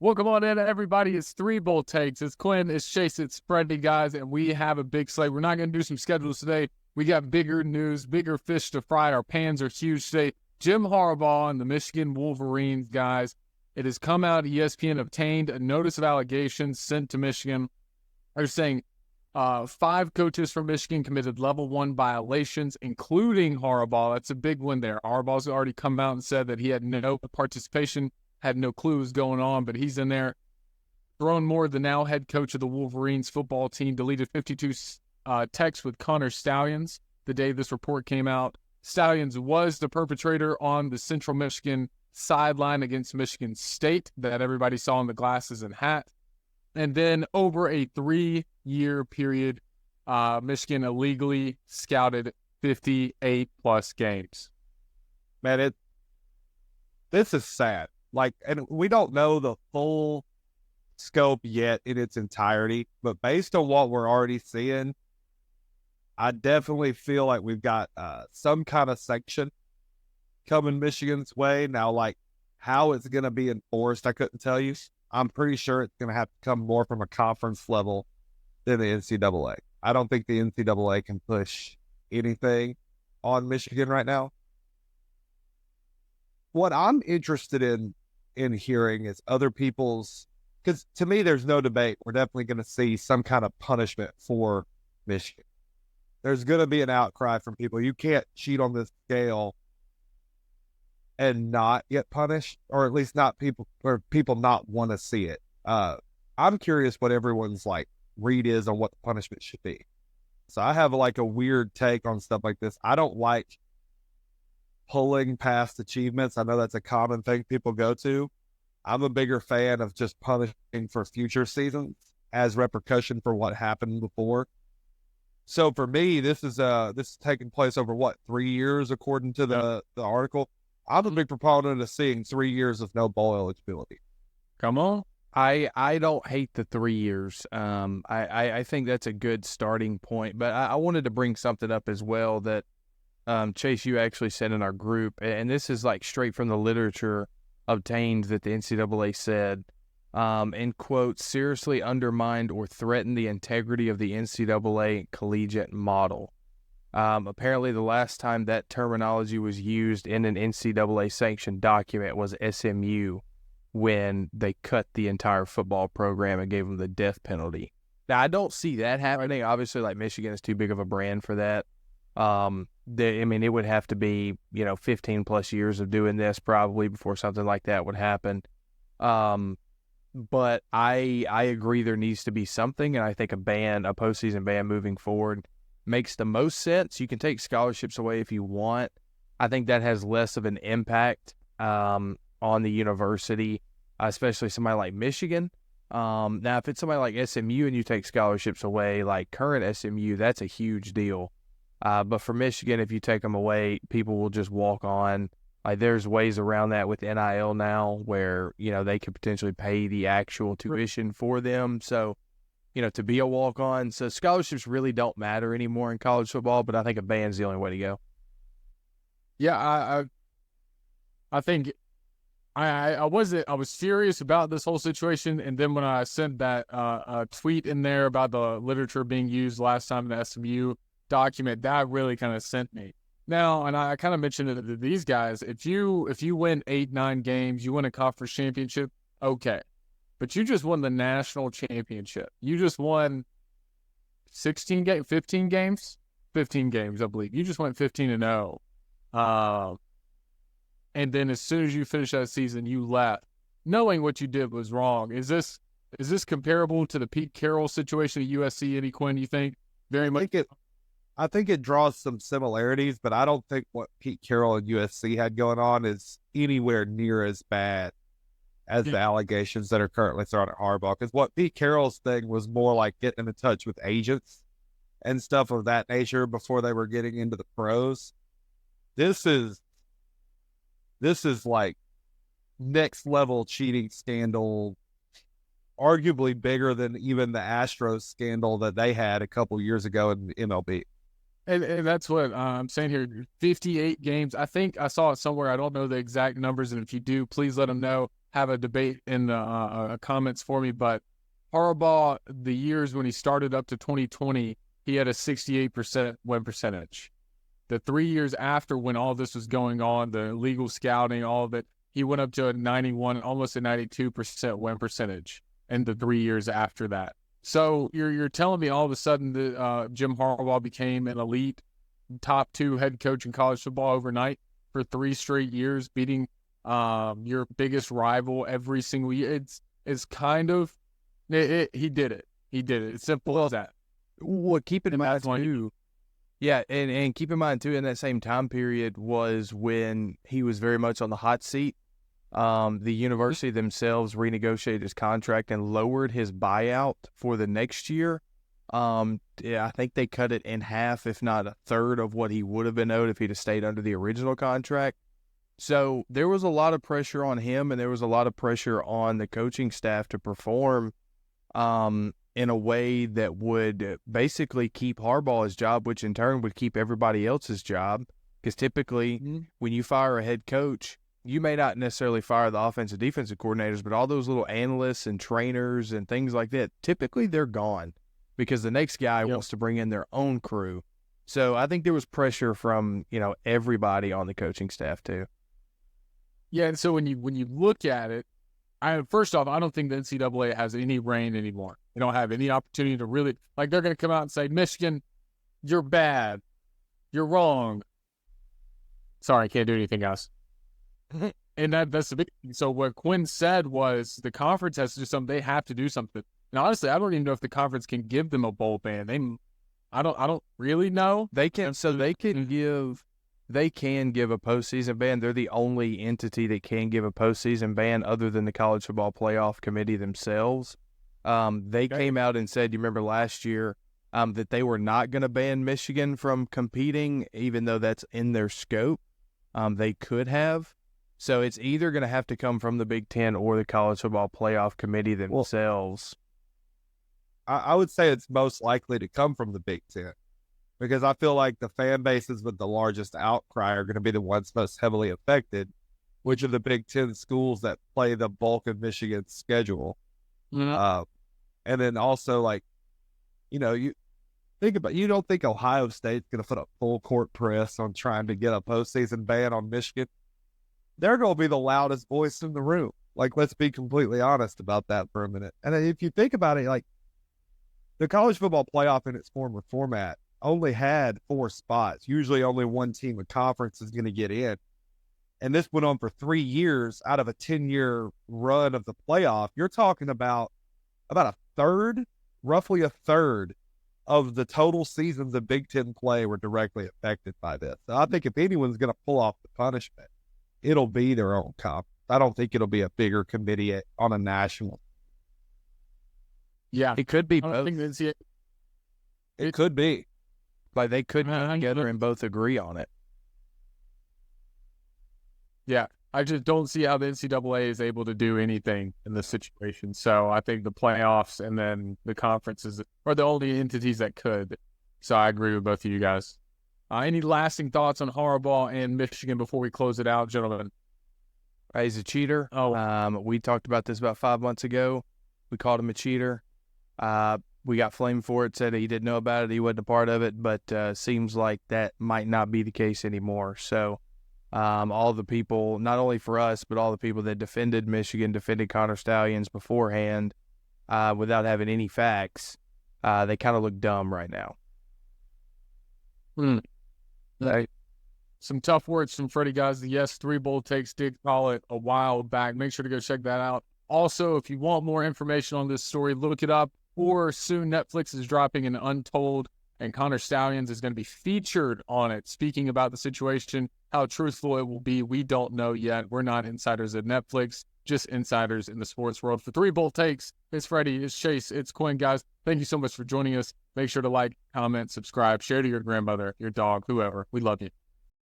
Welcome on in, everybody. It's Three Bowl Takes. It's Quinn, it's Chase, it's Spready, guys, and we have a big slate. We're not going to do some schedules today. We got bigger news, bigger fish to fry. Our pans are huge today. Jim Harbaugh and the Michigan Wolverines, guys. It has come out, ESPN obtained a notice of allegations sent to Michigan. They're saying 5 coaches from Michigan committed level 1 violations, including Harbaugh. That's a big one there. Harbaugh's already come out and said that he had no participation, had no clue what was going on, but he's in there. Throwing Moore, the now head coach of the Wolverines football team, deleted 52 texts with Connor Stalions the day this report came out. Stalions was the perpetrator on the Central Michigan sideline against Michigan State that everybody saw in the glasses and hat. And then over a 3-year period, Michigan illegally scouted 58-plus games. Man, this is sad. And we don't know the full scope yet in its entirety, but based on what we're already seeing, I definitely feel like we've got some kind of sanction coming Michigan's way. Now, how it's going to be enforced, I couldn't tell you. I'm pretty sure it's going to have to come more from a conference level than the NCAA. I don't think the NCAA can push anything on Michigan right now. What I'm interested in hearing is other people's, because to me, there's no debate. We're definitely going to see some kind of punishment for Michigan. There's going to be an outcry from people. You can't cheat on this scale and not get punished, or at least not people not want to see it. I'm curious what everyone's read is on what the punishment should be. So I have a weird take on stuff like this. I don't like pulling past achievements. I know that's a common thing people go to. I'm a bigger fan of just punishing for future seasons as repercussion for what happened before. So for me, this is taking place over 3 years according to the article. I'm a big proponent of seeing 3 years of no bowl eligibility. Come on. I don't hate the 3 years. I think that's a good starting point. But I wanted to bring something up as well that Chase, you actually said in our group, and this is straight from the literature obtained, that the NCAA said, in quote, seriously undermined or threatened the integrity of the NCAA collegiate model. Apparently the last time that terminology was used in an NCAA sanctioned document was SMU, when they cut the entire football program and gave them the death penalty. Now, I don't see that happening. Obviously, Michigan is too big of a brand for that. It would have to be, 15 plus years of doing this probably before something like that would happen. But I agree there needs to be something, and I think a postseason ban moving forward makes the most sense. You can take scholarships away if you want. I think that has less of an impact on the university, especially somebody like Michigan. Now, if it's somebody like SMU and you take scholarships away, like current SMU, that's a huge deal. But for Michigan, if you take them away, people will just walk on. There's ways around that with NIL now where, they could potentially pay the actual tuition for them. So, to be a walk-on. So scholarships really don't matter anymore in college football, but I think a ban's the only way to go. Yeah, I think I was serious about this whole situation, and then when I sent that tweet in there about the literature being used last time in the SMU document, that really kind of sent me. Now, and I kind of mentioned it to these guys, if you win 8-9 games, you win a conference championship, okay. But you just won the national championship. You just won 15 games, I believe. You just went 15-0. And then as soon as you finish that season, you left, knowing what you did was wrong. Is this comparable to the Pete Carroll situation at USC, Eddie Quinn, you think? Very much. I think it draws some similarities, but I don't think what Pete Carroll and USC had going on is anywhere near as bad as the allegations that are currently thrown at Harbaugh. Because what Pete Carroll's thing was more like getting in touch with agents and stuff of that nature before they were getting into the pros. This is next level cheating scandal, arguably bigger than even the Astros scandal that they had a couple years ago in MLB. And that's what I'm saying here. 58 games. I think I saw it somewhere. I don't know the exact numbers, and if you do, please let them know. have a debate in the comments for me, but Harbaugh, the years when he started up to 2020, he had a 68% win percentage. The 3 years after, when all this was going on, the illegal scouting, all of it, he went up to a 91, almost a 92% win percentage in the 3 years after that. So you're telling me all of a sudden that Jim Harbaugh became an elite top 2 head coach in college football overnight for 3 straight years, beating your biggest rival every single year? It's kind of he did it. He did it. It's simple as that. Well, keep in mind too. Yeah, and keep in mind too, in that same time period was when he was very much on the hot seat. The university themselves renegotiated his contract and lowered his buyout for the next year. Yeah, I think they cut it in half, if not a third, of what he would have been owed if he'd have stayed under the original contract. So there was a lot of pressure on him, and there was a lot of pressure on the coaching staff to perform in a way that would basically keep Harbaugh's job, which in turn would keep everybody else's job. Because typically, when you fire a head coach, you may not necessarily fire the offensive defensive coordinators, but all those little analysts and trainers and things like that, typically they're gone because the next guy wants to bring in their own crew. So I think there was pressure from, everybody on the coaching staff too. Yeah, and so when you look at it, first off, I don't think the NCAA has any reign anymore. They don't have any opportunity to really, they're going to come out and say, Michigan, you're bad. You're wrong. Sorry, I can't do anything else. And that's the big thing. So what Quinn said was the conference has to do something. They have to do something. And honestly, I don't even know if the conference can give them a bowl ban. I don't really know. They can give a postseason ban. They're the only entity that can give a postseason ban other than the College Football Playoff Committee themselves. They came out and said, you remember last year, that they were not going to ban Michigan from competing, even though that's in their scope. They could have. So it's either going to have to come from the Big Ten or the College Football Playoff Committee themselves. I would say it's most likely to come from the Big Ten, because I feel like the fan bases with the largest outcry are going to be the ones most heavily affected, which are the Big Ten schools that play the bulk of Michigan's schedule. And then also, you think about, you don't think Ohio State's going to put a full court press on trying to get a postseason ban on Michigan? They're going to be the loudest voice in the room. Let's be completely honest about that for a minute. And if you think about it, the college football playoff in its former format only had 4 spots. Usually only one team of conference is going to get in. And this went on for 3 years out of a 10-year run of the playoff. You're talking about a third, roughly a third of the total seasons of Big Ten play were directly affected by this. So I think if anyone's going to pull off the punishment, it'll be their own conference. I don't think it'll be a bigger committee on a national. Yeah. It could be I don't both. think the NCAA, It could be. They could get together and both agree on it. Yeah. I just don't see how the NCAA is able to do anything in this situation. So I think the playoffs and then the conferences are the only entities that could. So I agree with both of you guys. Any lasting thoughts on Harbaugh and Michigan before we close it out, gentlemen? He's a cheater. We talked about this about 5 months ago. We called him a cheater. We got flamed for it, said he didn't know about it, he wasn't a part of it, but seems like that might not be the case anymore. So all the people, not only for us, but all the people that defended Michigan, defended Connor Stallions beforehand without having any facts, they kind of look dumb right now. Right. Some tough words from Freddie, guys. The Yes 3 Bowl Takes did call it a while back. Make sure to go check that out. Also, if you want more information on this story, look it up. Or soon Netflix is dropping an Untold, and Connor Stallions is going to be featured on it, speaking about the situation, how truthful it will be. We don't know yet. We're not insiders at Netflix, just insiders in the sports world. For 3 Bowl Takes, it's Freddie, it's Chase, it's Quinn, guys. Thank you so much for joining us. Make sure to like, comment, subscribe, share to your grandmother, your dog, whoever. We love you.